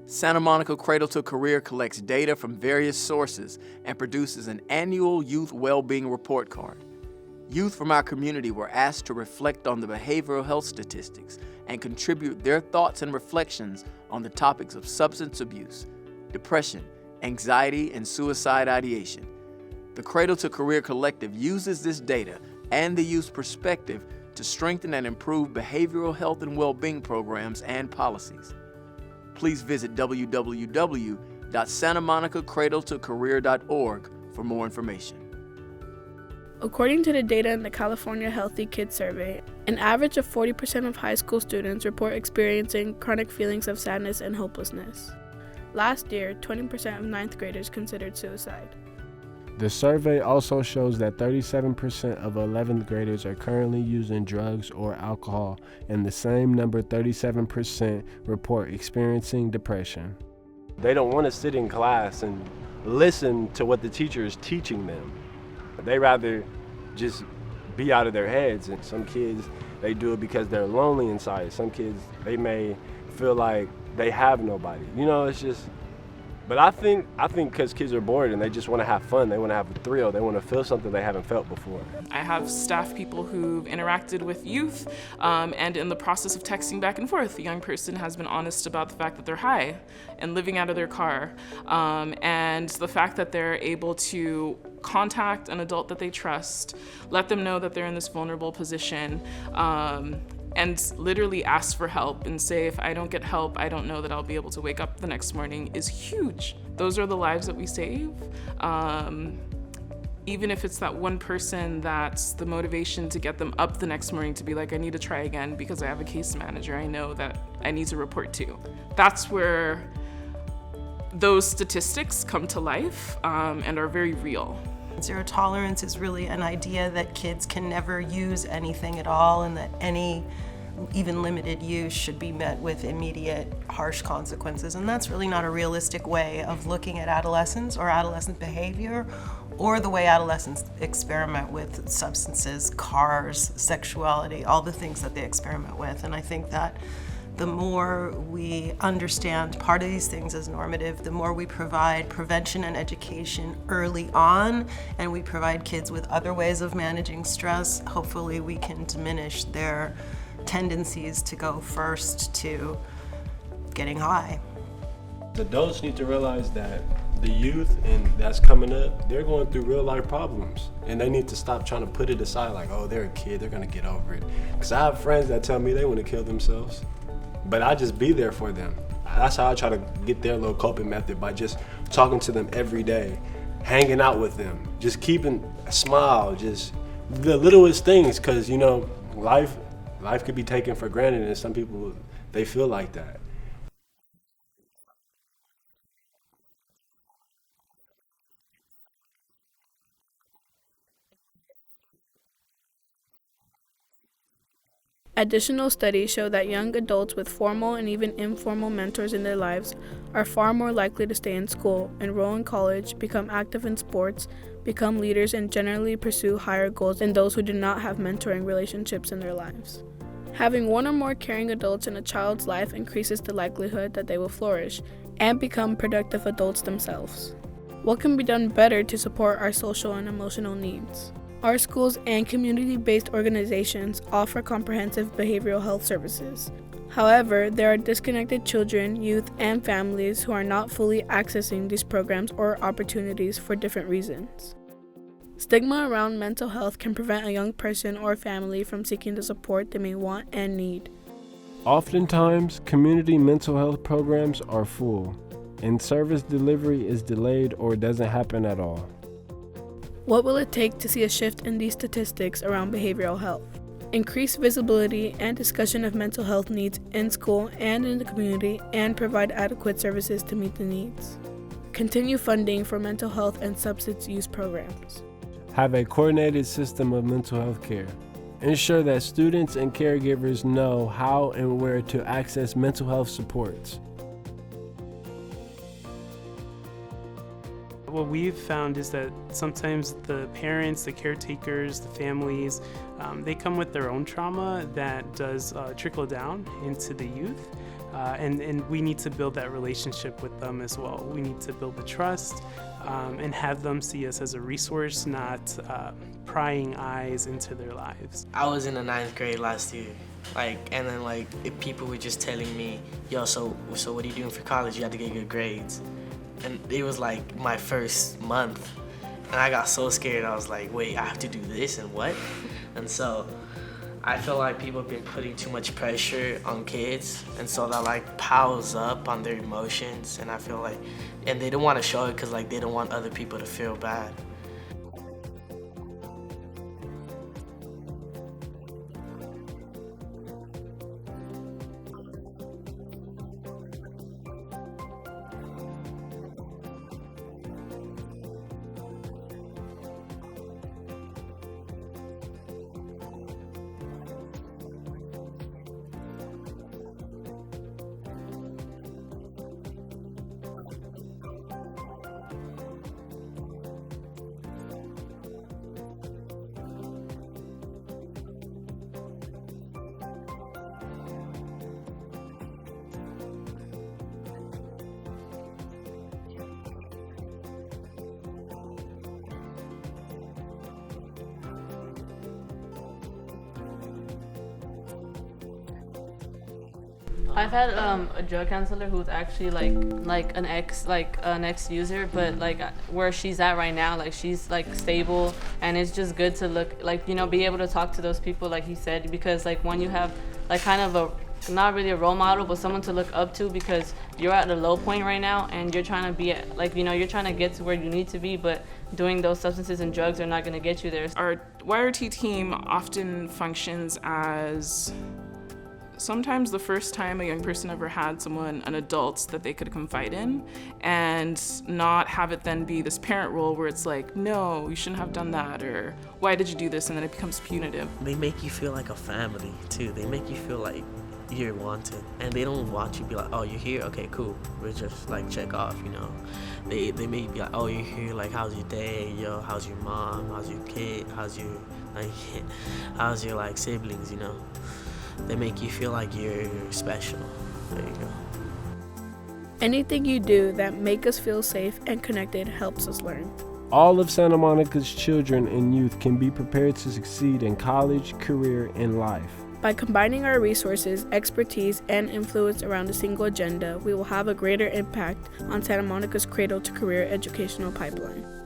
Santa Monica Cradle to Career collects data from various sources and produces an annual Youth Wellbeing Report Card. Youth from our community were asked to reflect on the behavioral health statistics and contribute their thoughts and reflections on the topics of substance abuse, depression, anxiety, and suicide ideation. The Cradle to Career Collective uses this data and the youth's perspective to strengthen and improve behavioral health and well-being programs and policies. Please visit www.santamonicacradletocareer.org for more information. According to the data in the California Healthy Kids Survey, an average of 40% of high school students report experiencing chronic feelings of sadness and hopelessness. Last year, 20% of ninth graders considered suicide. The survey also shows that 37% of 11th graders are currently using drugs or alcohol, and the same number, 37%, report experiencing depression. They don't want to sit in class and listen to what the teacher is teaching them. They rather just be out of their heads. And some kids, they do it because they're lonely inside. Some kids, they may feel like they have nobody. It's just, but I think because kids are bored and they just want to have fun, they want to have a thrill, they want to feel something they haven't felt before. I have staff people who've interacted with youth, and in the process of texting back and forth, the young person has been honest about the fact that they're high and living out of their car, and the fact that they're able to contact an adult that they trust, let them know that they're in this vulnerable position, and literally ask for help and say, if I don't get help, I don't know that I'll be able to wake up the next morning, is huge. Those are the lives that we save. Even if it's that one person that's the motivation to get them up the next morning to be like, I need to try again because I have a case manager I know that I need to report to. That's where those statistics come to life and are very real. Zero tolerance is really an idea that kids can never use anything at all, and that any even limited use should be met with immediate harsh consequences. And that's really not a realistic way of looking at adolescence or adolescent behavior, or the way adolescents experiment with substances, cars, sexuality, all the things that they experiment with. And I think that the more we understand part of these things as normative, the more we provide prevention and education early on, and we provide kids with other ways of managing stress, hopefully we can diminish their tendencies to go first to getting high. The adults need to realize that the youth and that's coming up, they're going through real life problems, and they need to stop trying to put it aside like, oh, they're a kid, they're gonna get over it. Because I have friends that tell me they want to kill themselves, but I just be there for them. That's how I try to get their little coping method, by just talking to them every day, hanging out with them, just keeping a smile, just the littlest things, because life could be taken for granted, and some people, they feel like that. Additional studies show that young adults with formal and even informal mentors in their lives are far more likely to stay in school, enroll in college, become active in sports, become leaders, and generally pursue higher goals than those who do not have mentoring relationships in their lives. Having one or more caring adults in a child's life increases the likelihood that they will flourish and become productive adults themselves. What can be done better to support our social and emotional needs? Our schools and community-based organizations offer comprehensive behavioral health services. However, there are disconnected children, youth, and families who are not fully accessing these programs or opportunities for different reasons. Stigma around mental health can prevent a young person or family from seeking the support they may want and need. Oftentimes, community mental health programs are full, and service delivery is delayed or doesn't happen at all. What will it take to see a shift in these statistics around behavioral health? Increase visibility and discussion of mental health needs in school and in the community, and provide adequate services to meet the needs. Continue funding for mental health and substance use programs. Have a coordinated system of mental health care. Ensure that students and caregivers know how and where to access mental health supports. What we've found is that sometimes the parents, the caretakers, the families, they come with their own trauma that does trickle down into the youth. And we need to build that relationship with them as well. We need to build the trust and have them see us as a resource, not prying eyes into their lives. I was in the 9th grade last year, and then if people were just telling me, yo, so what are you doing for college? You have to get good grades. And it was my first month, and I got so scared. I was like, wait, I have to do this and what? And so I feel like people have been putting too much pressure on kids, and so that piles up on their emotions, and I feel and they don't want to show it because they don't want other people to feel bad. I've had a drug counselor who's actually an ex user, but where she's at right now, she's stable, and it's just good to look be able to talk to those people like he said, because when you have kind of a, not really a role model, but someone to look up to, because you're at a low point right now and you're trying to be at you're trying to get to where you need to be, but doing those substances and drugs are not going to get you there. Our YRT team often functions as sometimes the first time a young person ever had an adult that they could confide in, and not have it then be this parent role where it's no, you shouldn't have done that, or why did you do this, and then it becomes punitive. They make you feel like a family too. They make you feel like you're wanted, and they don't want you to be like, oh, you're here, okay, cool, we'll just check off, They may be like, oh, you're here, how's your day, yo, how's your mom, how's your kid, how's your siblings, They make you feel like you're special. There you go. Anything you do that make us feel safe and connected helps us learn. All of Santa Monica's children and youth can be prepared to succeed in college, career, and life. By combining our resources, expertise, and influence around a single agenda, we will have a greater impact on Santa Monica's cradle to career educational pipeline.